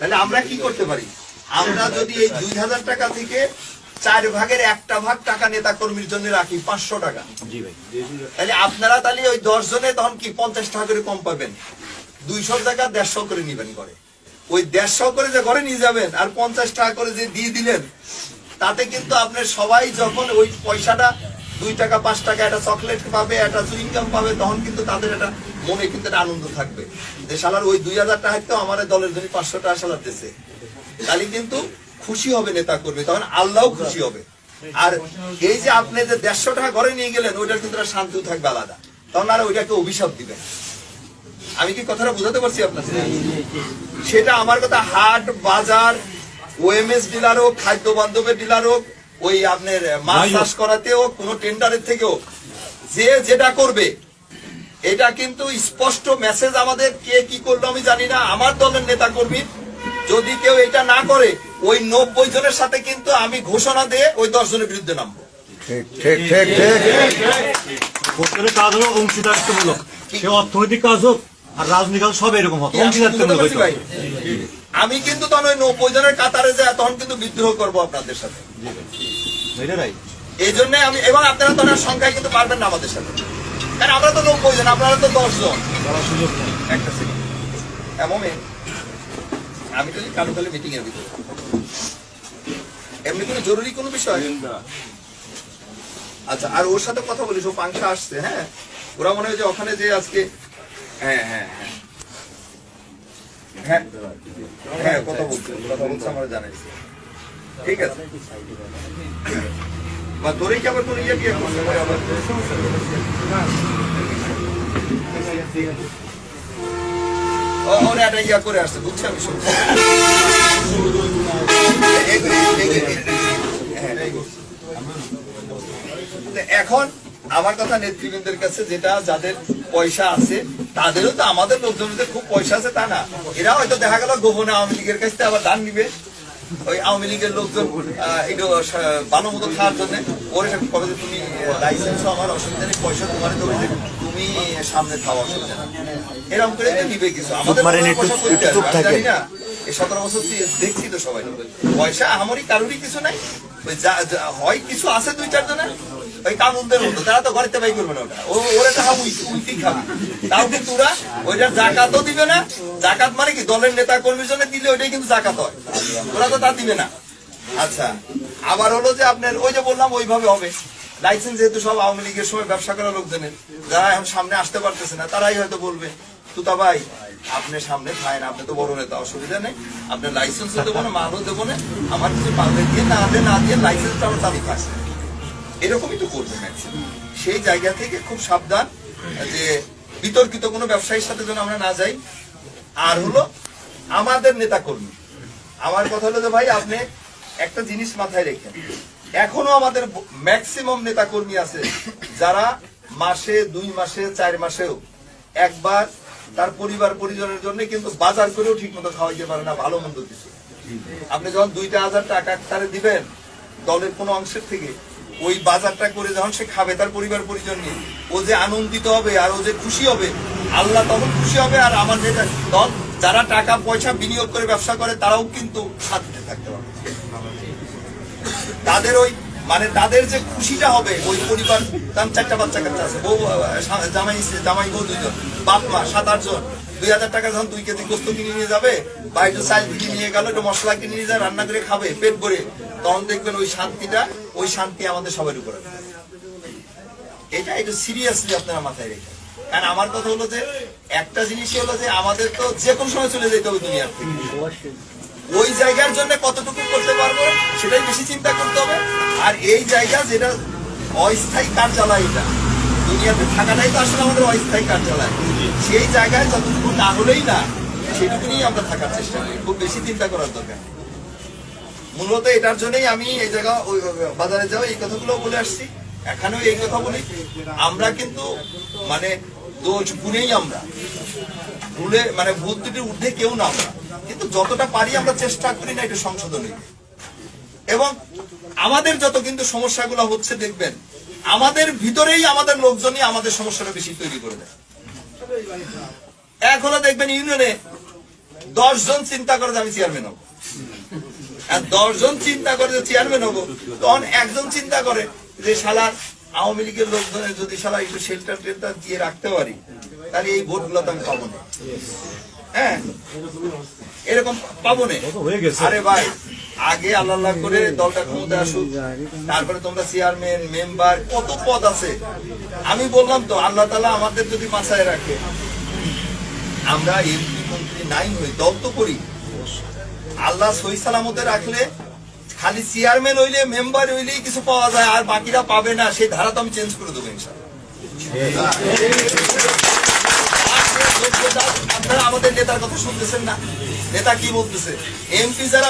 তাহলে আমরা কি করতে পারি? আমরা যদি এই 2000 টাকা থেকে 4 ভাগের 1 ভাগ টাকা নেতা কর্মীর জন্য রাখি 500 টাকা, তাহলে আপনারা তাহলে ওই 10 জনে তখন কি 50 টাকা করে কম পাবেন, 200 টাকা 150 করে নিবেন ঘরে। ওই 150 করে যে ঘরে নিয়ে যাবেন আর 50 টাকা করে যে দিয়ে দিলেন, তাতে কিন্তু আপনার সবাই যখন ওই পয়সাটা 2 টাকা 5 টাকা একটা চকলেট পাবে, একটা চুইংগাম পাবে, তখন কিন্তু তাদের একটা মনে কিন্তু একটা আনন্দ থাকবে যে শালার ওই 2000 টাকা তো আমার দলের জন্য 500 টাকা শালার দিয়েছে। তাহলে কিন্তু খুশি হবে নেতা কর্মী, তখন আল্লাহও খুশি হবে। আর এই যে আপনি যে 150 টাকা ঘরে নিয়ে গেলেন, ওইটার কিন্তু শান্তিও থাকবে আলাদা, তখন আর ওইটাকে অভিশাপ দিবেন। আমি কি কথাটা বোঝাতে পারছি আপনার? সেটা আমার কথা হাট বাজার, ওএমএস ডিলার হোক, খাদ্য বান্ধবের ডিলার হোক, ওই আপনার মাছ চাষ করাতে হোক, কোনো টেন্ডারের থেকেও যে যেটা করবে, এটা কিন্তু স্পষ্ট মেসেজ আমাদের। কে কি করলো আমি জানি না, আমার দলের নেতা কর্মী যদি কেউ এটা না করে, ওই 90 জনের সাথে কিন্তু আমি ঘোষণা দিয়ে ওই 10 জনের বিরুদ্ধে নামবো। কাজ হলো অংশীদারিত্বমূলক, সে অর্থনৈতিক কাজ হোক আর রাজনৈতিক কাজ সব এরকম হবে, অংশীদারিত্বমূলক। আমি কিন্তু তখন ওই 90 জনের কাতারে যায় তখন কিন্তু বিদ্রোহ করবো আপনাদের সাথে। এই জন্য আমি, এবং আপনারা তখন সংখ্যায় কিন্তু পারবেন না আমাদের সাথে, কারণ আমরা তো 90 জন, আপনারা তো 10 জন। একটা সেকেন্ড, এমন আমি তো কালুকালে মিটিং এর ভিতরে এমনি কোনো জরুরি কোনো বিষয়। আচ্ছা, আর ওর সাথে কথা বলিস, ও পাংশা আসছে। হ্যাঁ, ওরা মনে হয় যে ওখানে যে আজকে, হ্যাঁ হ্যাঁ হ্যাঁ হ্যাঁ কথা বলছে আমার জানাইছে। ঠিক আছে, বা তোরই কি আবার কোনো ইয়ে দিয়ে করছে আবার? ওরা একটা ইয়া করে আসছে, বুঝছি আমি। এখন আমার কথা নেতৃবৃন্দের কাছে, যেটা যাদের পয়সা আছে তাদেরও তো, আমাদের লোকজনদের খুব পয়সা আছে তা না, এরা হয়তো দেখা গেল গোপনে আওয়ামী লীগের কাছ থেকে আবার দান নিবে। ওই আওয়ামী লীগের লোকজন একটু ভালো মতো খাওয়ার জন্য ওর কবে যে তুমি লাইসেন্স, আমার অসুবিধা নেই, পয়সা তোমার দেবে, তুমি সামনে খাওয়া অসুবিধা নেই, এরকম করে নিবে কিছু। আমাদের জানি না, এই 17 বছর দেখছি তো সবাই, পয়সা আমারই কারোরই কিছু নাই। হয় কিছু আছে 2-4 জনের, ওই কামুনদের মতো, তারা তো ঘরেতে বাই করবে না, ওটা ওরা টাকা উল্টি খাবে। তাও কিন্তু ওরা ওইটার জাকাতও দিবে না। জাকাত মানে কি, দলের নেতা কর্মীর জন্য দিলে ওইটাই কিন্তু জাকাত হয়, ওরা তো তা দিবে না। আচ্ছা, আবার হলো যে আপনার ওই যে বললাম ওইভাবে হবে। লাইসেন্স যেহেতু সব আওয়ামী লীগের সময় ব্যবসা করা লোকজনের, যারা এখন সামনে আসতে পারতেছে না, তারাই হয়তো বলবে তুতা ভাই আপনি সামনে খায়, আপনি তো বড় নেতা, অসুবিধা নেই, আপনার লাইসেন্সও দেবো না, মালও দেবো না, আমার কিছু পাল্টে দিয়ে না দিয়ে লাইসেন্সটা আমার চালু থাকছে। এরকমই তো করবে ম্যাক্সিমাম। সেই জায়গা থেকে খুব সাবধান যে বিতর্কিত কোনো ব্যবসায়ীর সাথে যেন আমরা না যাই। আর হলো আমাদের নেতা কর্মী, আমার কথা হলো যে ভাই আপনি একটা জিনিস মাথায় রেখেন, এখনো আমাদের ম্যাক্সিমাম নেতা কর্মী আছে যারা মাসে 2 মাসে 4 মাসেও একবার তার পরিবার পরিজনের জন্য কিন্তু বাজার করেও ঠিক মতো খাওয়াইতে পারে না ভালো মন্দ কিছু। আপনি যখন 2,000 টাকা তারে দিবেন দলের কোনো অংশের থেকে, ওই বাজারটা করে যখন সে খাবে তার পরিবার পরিজন নিয়ে, ও যে আনন্দিত হবে আর ও যে খুশি হবে, আল্লাহ তখন খুশি হবে। আর আমার যেটা দল, যারা টাকা পয়সা বিনিয়োগ করে ব্যবসা করে, তারাও কিন্তু শান্তিতে থাকতে পারবে। তাদের ওই মানে তাদের যে খুশিটা হবে, ওই পরিবার, তার 4টা বাচ্চা কাচ্চা আছে, বউ, জামাই বউ 2 জন, বাপ মা 7-8 জন, 2,000 টাকা যখন 2 কেজি গোস্ত কিনে নিয়ে যাবে, বা একটু চাল কিনে নিয়ে গেল, একটু মশলা কিনে নিয়ে যায়, রান্না করে খাবে পেট ভরে, তখন দেখবেন ওই শান্তিটা, ওই শান্তি আমাদের সবার উপরে। এটা একটু সিরিয়াসলি আপনারা মাথায় রেখে, কারণ আমার কথা হলো যে একটা জিনিসই হলো যে আমাদের তো যে কোনো সময় চলে যেতে হবে দুনিয়ার থেকে। ওই জায়গার জন্য কতটুকু করতে পারবো সেটাই বেশি চিন্তা করতে হবে। আর এই জায়গা যেটা অস্থায়ী কার্যালয়, এটা দুনিয়াতে থাকাটাই তো আসলে আমাদের অস্থায়ী কার্যালয়, সেই জায়গায় যতটুকু না হলেই না, সেটুকু নিয়ে আমরা থাকার চেষ্টা করি, খুব বেশি চিন্তা করার দরকার। মূলত এটার জন্যই আমি এই জায়গা বাজারে যাও এই কথাগুলো বলে আসছি, এখানেও এই কথা বলি। আমরা কিন্তু মানে দোষ গুণেই, আমরা ভুলে মানে ভুল ত্রুটির ঊর্ধ্বে কেউ না, আমরা কিন্তু যতটা পারি আমরা চেষ্টা করি না একটু সংশোধন। এবং আমাদের যত কিন্তু সমস্যাগুলো হচ্ছে দেখবেন, আমাদের ভিতরেই আমাদের লোকজনই আমাদের সমস্যাটা বেশি তৈরি করে দেয়। এক হলো দেখবেন ইউনিয়নে 10 জন চিন্তা করে যে আমি চেয়ারম্যান হবো, আর 10 জন চিন্তা করে যে চেয়ারম্যান হবো, তখন একজন চিন্তা করে যে শালার আওয়ামী লীগের লোকজনের যদি শালা একটু শেল্টার টেল্টার দিয়ে রাখতে পারি, তাহলে এই ভোটগুলো তো আমি পাবো না। হ্যাঁ, এরকম পাবো না। হয়ে গেছে। আরে ভাই, আগে আল্লাহ করে দলটা ক্ষমতা আসুক, তারপরে তোমরা চেয়ারম্যান মেম্বার কত পদ আছে। আমি বললাম তো, আল্লাহ তাআলা আমাদের যদি বাঁচায় রাখে, আমরা এমপি মন্ত্রী নাই হই, দল তো করি, আল্লাহ সহি সালামতে রাখলে খালি চেয়ারম্যান হইলে মেম্বার হইলেই কিছু পাওয়া যায়, আর বাকিরা পাবে না, সেই ধারা তো আমি চেঞ্জ করে দেবো ইনশাআল্লাহ। আপনারা আমাদের নেতার কথা শুনতেছেন না? নেতা কি বলতেছে? এমপি যারা